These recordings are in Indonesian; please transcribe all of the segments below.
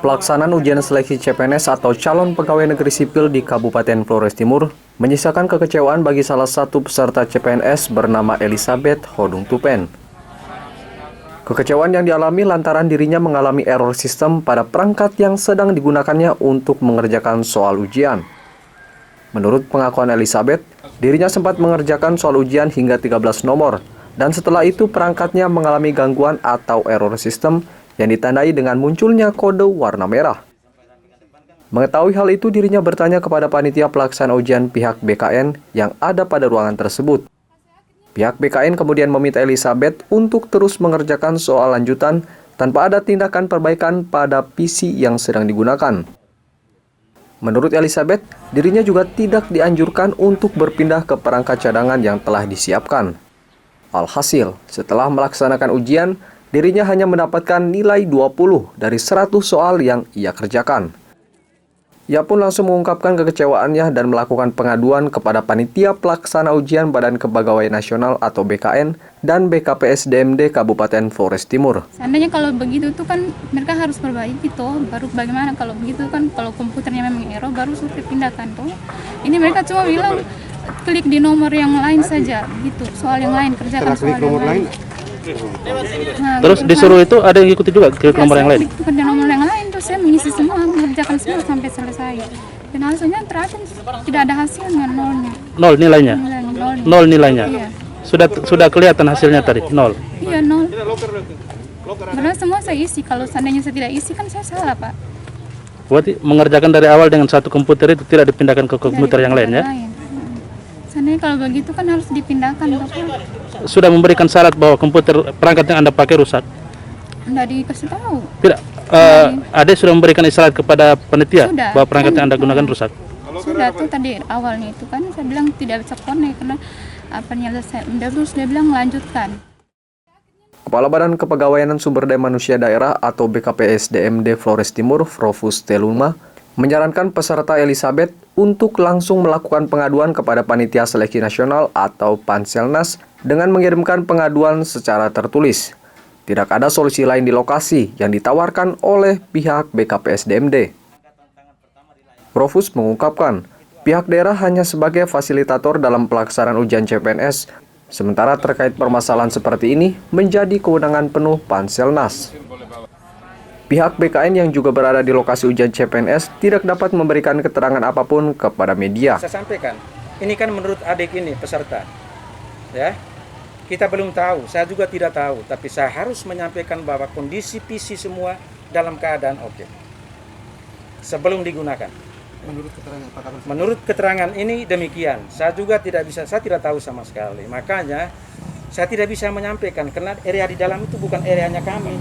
Pelaksanaan ujian seleksi CPNS atau calon pegawai negeri sipil di Kabupaten Flores Timur menyisakan kekecewaan bagi salah satu peserta CPNS bernama Elizabeth Hodung Tupen. Kekecewaan yang dialami lantaran dirinya mengalami error sistem pada perangkat yang sedang digunakannya untuk mengerjakan soal ujian. Menurut pengakuan Elizabeth, dirinya sempat mengerjakan soal ujian hingga 13 nomor, dan setelah itu perangkatnya mengalami gangguan atau error sistem yang ditandai dengan munculnya kode warna merah. Mengetahui hal itu, dirinya bertanya kepada panitia pelaksana ujian pihak BKN yang ada pada ruangan tersebut. Pihak BKN kemudian meminta Elizabeth untuk terus mengerjakan soal lanjutan tanpa ada tindakan perbaikan pada PC yang sedang digunakan. Menurut Elizabeth, dirinya juga tidak dianjurkan untuk berpindah ke perangkat cadangan yang telah disiapkan. Alhasil, setelah melaksanakan ujian, dirinya hanya mendapatkan nilai 20 dari 100 soal yang ia kerjakan. Ia pun langsung mengungkapkan kekecewaannya dan melakukan pengaduan kepada Panitia Pelaksana Ujian Badan Kepegawaian Nasional atau BKN dan BKPSDMD Kabupaten Flores Timur. Seandainya kalau begitu tuh kan mereka harus perbaiki tuh, baru bagaimana kalau begitu kan, kalau komputernya memang error baru suruh dipindahkan tuh. Ini mereka cuma bilang klik di nomor yang lain saja gitu, soal yang lain, kerjakan soal yang lain. Nah, terus disuruh itu ada yang ikuti juga klik nomor yang lain? Klik di nomor yang lain tuh saya mengisi semua, mengerjakan semua sampai selesai. Dan hasilnya ternyata tidak ada hasilnya, nolnya. Nol nilainya? Nol nilainya? Iya. Sudah kelihatan hasilnya tadi, nol? Iya, nol. Padahal semua saya isi, kalau seandainya saya tidak isi kan saya salah, Pak. Berarti mengerjakan dari awal dengan satu komputer itu tidak dipindahkan ke komputer yang lain ya? Seandainya kalau begitu kan harus dipindahkan, Bapak. Sudah memberikan syarat bahwa komputer perangkat yang Anda pakai rusak? Tidak dikasih tahu. Tidak. Ade sudah memberikan isyarat kepada panitia Sudah, bahwa perangkat yang Anda gunakan rusak? Sudah tuh tadi awalnya itu kan saya bilang tidak bisa connect karena terus dia bilang lanjutkan. Kepala Badan Kepegawaian Sumber Daya Manusia Daerah atau BKPSDMD Flores Timur, Profus Teluma, menyarankan peserta Elizabeth untuk langsung melakukan pengaduan kepada Panitia Seleksi Nasional atau Panselnas dengan mengirimkan pengaduan secara tertulis. Tidak ada solusi lain di lokasi yang ditawarkan oleh pihak BKPSDMD. Profus mengungkapkan, pihak daerah hanya sebagai fasilitator dalam pelaksanaan ujian CPNS, sementara terkait permasalahan seperti ini menjadi kewenangan penuh Panselnas. Pihak BKN yang juga berada di lokasi ujian CPNS tidak dapat memberikan keterangan apapun kepada media. Saya sampaikan, ini kan menurut adik ini peserta, ya kita belum tahu, saya juga tidak tahu, tapi saya harus menyampaikan bahwa kondisi PC semua dalam keadaan oke sebelum digunakan. Menurut keterangan ini demikian, saya juga saya tidak tahu sama sekali, makanya saya tidak bisa menyampaikan karena area di dalam itu bukan areanya kami.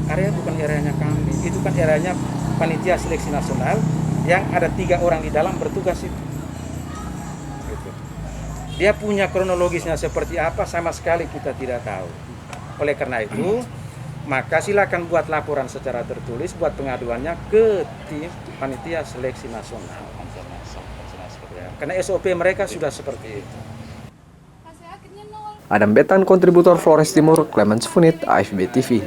Area bukan areanya kami, itu kan areanya Panitia Seleksi Nasional yang ada 3 orang di dalam bertugas itu. Gitu. Dia punya kronologisnya seperti apa sama sekali kita tidak tahu. Oleh karena itu, maka silakan buat laporan secara tertulis, buat pengaduannya ke tim Panitia Seleksi Nasional. Ya, karena SOP mereka sudah seperti itu. Adam Betan, kontributor Flores Timur, Clemens Funit, AFB TV.